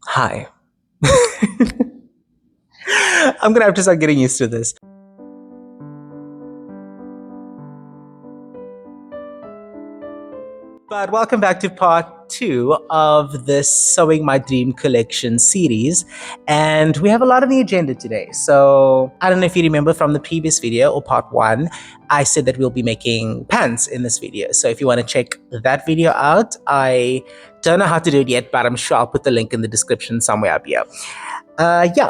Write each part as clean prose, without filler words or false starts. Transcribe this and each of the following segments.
Hi. I'm gonna have to start getting used to this. But welcome back to part two of this Sewing My Dream Collection series. And we have a lot on the agenda today. So I don't know if you remember from the previous video or part one, I said that we'll be making pants in this video. So if you want to check that video out, I don't know how to do it yet, but I'm sure I'll put the link in the description somewhere up here.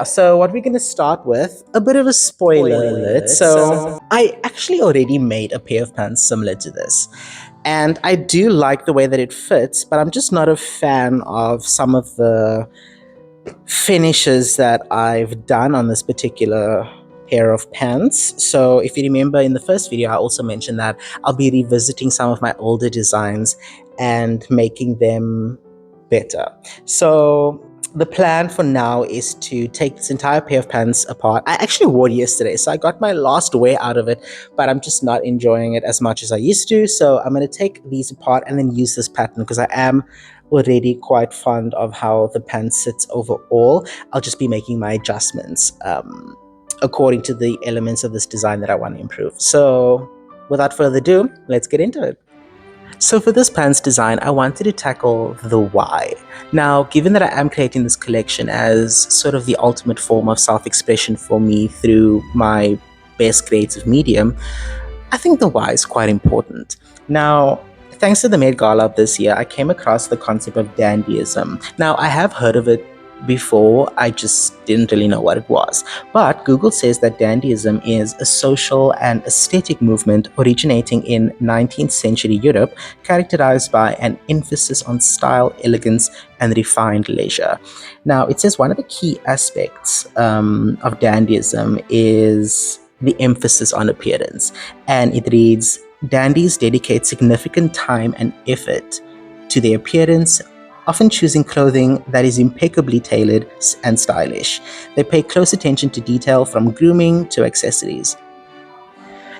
So what we're going to start with, a bit of a spoiler alert. So I actually already made a pair of pants similar to this. And I do like the way that it fits, but I'm just not a fan of some of the finishes that I've done on this particular pair of pants. So if you remember in the first video, I also mentioned that I'll be revisiting some of my older designs and making them better. So the plan for now is to take this entire pair of pants apart. I actually wore it yesterday, so I got my last wear out of it, but I'm just not enjoying it as much as I used to. So I'm going to take these apart and then use this pattern because I am already quite fond of how the pants sits overall. I'll just be making my adjustments according to the elements of this design that I want to improve. So without further ado, let's get into it. So for this pants design, I wanted to tackle the why. Now, given that I am creating this collection as sort of the ultimate form of self-expression for me through my best creative medium, I think the why is quite important. Now, thanks to the Met Gala of this year, I came across the concept of dandyism. Now, I have heard of it before, I just didn't really know what it was. But Google says that dandyism is a social and aesthetic movement originating in 19th century Europe, characterized by an emphasis on style, elegance, and refined leisure. Now, it says one of the key aspects of dandyism is the emphasis on appearance. And it reads, dandies dedicate significant time and effort to their appearance, often choosing clothing that is impeccably tailored and stylish. They pay close attention to detail from grooming to accessories.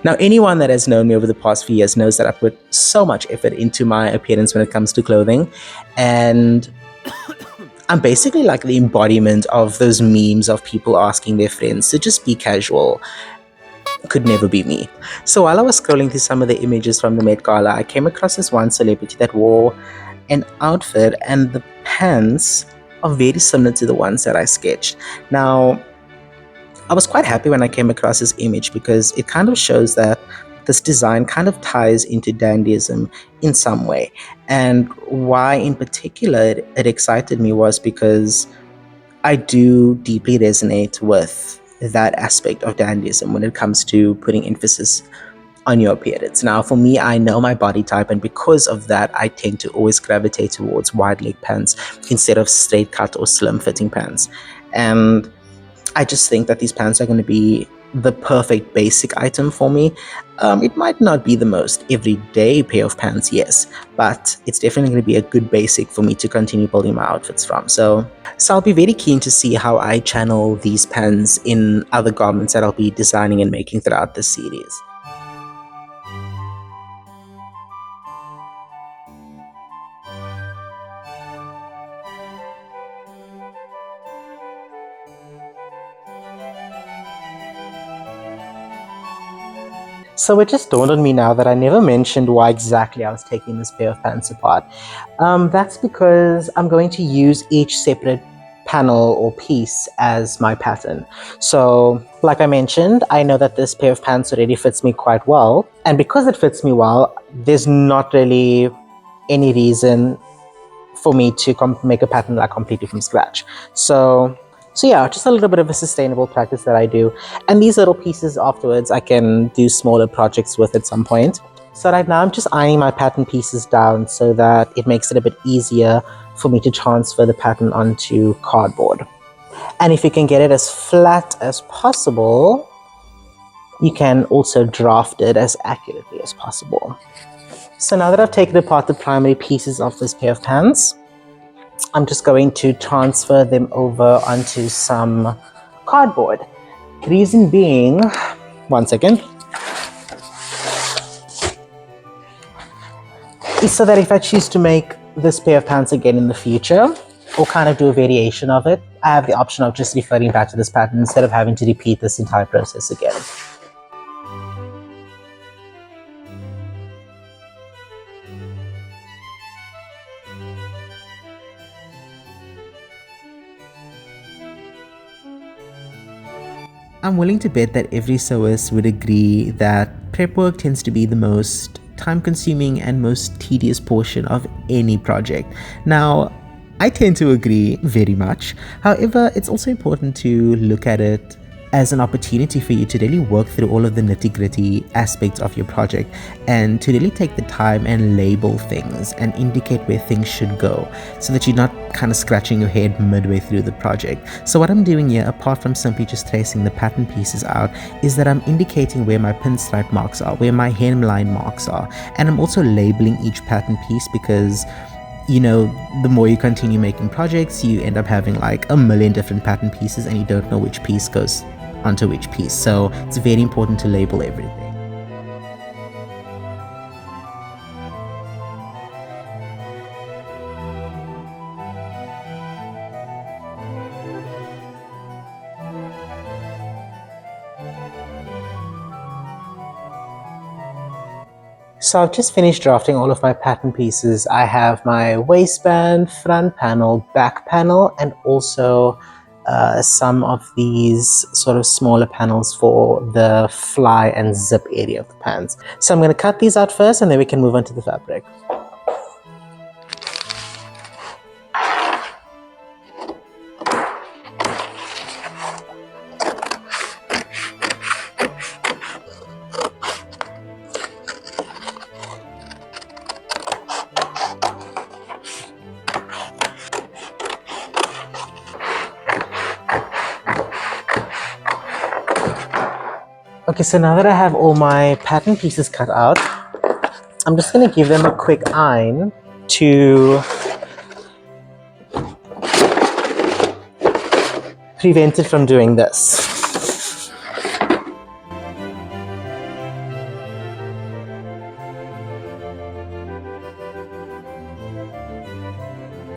Now, anyone that has known me over the past few years knows that I put so much effort into my appearance when it comes to clothing, and I'm basically like the embodiment of those memes of people asking their friends to just be casual. Could never be me. So while I was scrolling through some of the images from the Met Gala, I came across this one celebrity that wore an outfit and the pants are very similar to the ones that I sketched. Now, I was quite happy when I came across this image because it kind of shows that this design kind of ties into dandyism in some way. And why in particular it excited me was because I do deeply resonate with that aspect of dandyism when it comes to putting emphasis on your appearance. Now, for me, I know my body type, and because of that, I tend to always gravitate towards wide leg pants instead of straight cut or slim fitting pants. And I just think that these pants are going to be the perfect basic item for me. It might not be the most everyday pair of pants, yes, but it's definitely going to be a good basic for me to continue building my outfits from. So I'll be very keen to see how I channel these pants in other garments that I'll be designing and making throughout this series. So it just dawned on me now that I never mentioned why exactly I was taking this pair of pants apart. That's because I'm going to use each separate panel or piece as my pattern. So like I mentioned, I know that this pair of pants already fits me quite well. And because it fits me well, there's not really any reason for me to make a pattern like completely from scratch. So yeah, just a little bit of a sustainable practice that I do. And these little pieces afterwards, I can do smaller projects with at some point. So right now I'm just ironing my pattern pieces down so that it makes it a bit easier for me to transfer the pattern onto cardboard. And if you can get it as flat as possible, you can also draft it as accurately as possible. So now that I've taken apart the primary pieces of this pair of pants, I'm just going to transfer them over onto some cardboard. Reason being, one second, is so that if I choose to make this pair of pants again in the future, or kind of do a variation of it, I have the option of just referring back to this pattern instead of having to repeat this entire process again. I'm willing to bet that every sewist would agree that prep work tends to be the most time-consuming and most tedious portion of any project. Now, I tend to agree very much. However, it's also important to look at it as an opportunity for you to really work through all of the nitty-gritty aspects of your project and to really take the time and label things and indicate where things should go so that you're not kind of scratching your head midway through the project. So what I'm doing here, apart from simply just tracing the pattern pieces out, is that I'm indicating where my pinstripe marks are, where my hemline marks are, and I'm also labeling each pattern piece because the more you continue making projects, you end up having like a million different pattern pieces and you don't know which piece goes onto which piece. So it's very important to label everything. So I've just finished drafting all of my pattern pieces. I have my waistband, front panel, back panel, and also some of these sort of smaller panels for the fly and zip area of the pants. So I'm going to cut these out first and then we can move on to the fabric. Okay, so now that I have all my pattern pieces cut out, I'm just going to give them a quick iron to prevent it from doing this.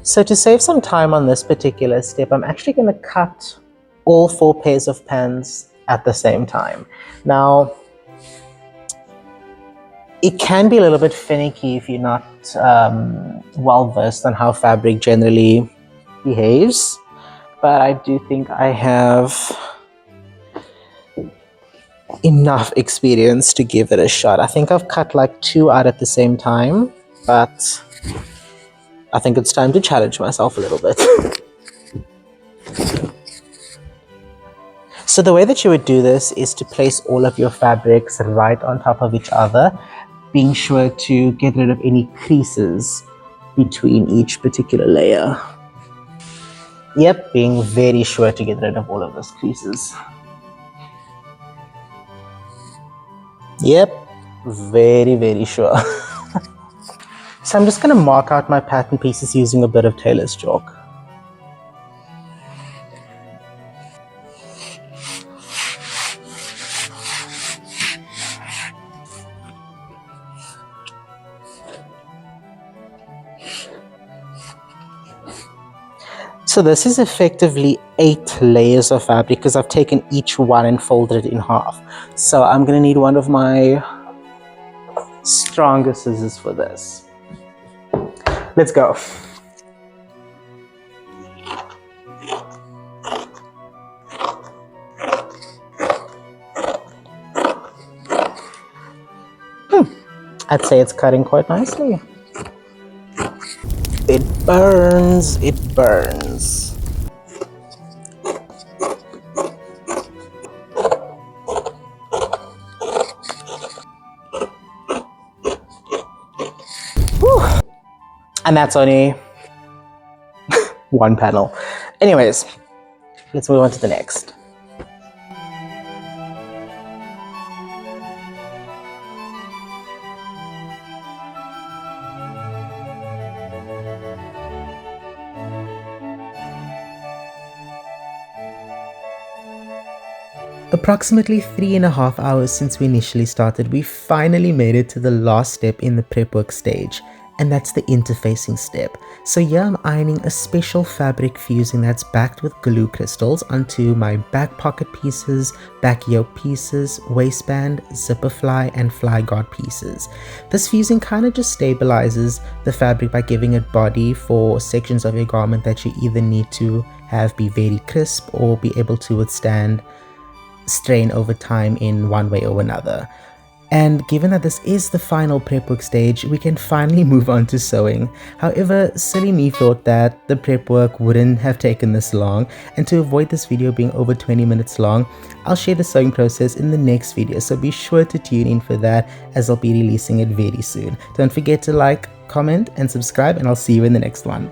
So to save some time on this particular step, I'm actually going to cut all 4 pairs of pants at the same time. Now, it can be a little bit finicky if you're not well versed on how fabric generally behaves, but I do think I have enough experience to give it a shot. I think I've cut like 2 out at the same time, but I think it's time to challenge myself a little bit. So the way that you would do this is to place all of your fabrics right on top of each other, being sure to get rid of any creases between each particular layer. Yep, being very sure to get rid of all of those creases. Yep, very, very sure. So I'm just going to mark out my pattern pieces using a bit of tailor's chalk. So this is effectively 8 layers of fabric because I've taken each one and folded it in half. So I'm going to need one of my stronger scissors for this. Let's go. I'd say it's cutting quite nicely. It burns, it burns. Whew. And that's only one panel. Anyways, let's move on to the next. Approximately 3.5 hours since we initially started, we finally made it to the last step in the prep work stage, and that's the interfacing step. So here I'm ironing a special fabric fusing that's backed with glue crystals onto my back pocket pieces, back yoke pieces, waistband, zipper fly, and fly guard pieces. This fusing kind of just stabilizes the fabric by giving it body for sections of your garment that you either need to have be very crisp or be able to withstand strain over time in one way or another. And given that this is the final prep work stage, we can finally move on to sewing. However, silly me thought that the prep work wouldn't have taken this long, and to avoid this video being over 20 minutes long, I'll share the sewing process in the next video, so be sure to tune in for that as I'll be releasing it very soon. Don't forget to like, comment, and subscribe, and I'll see you in the next one.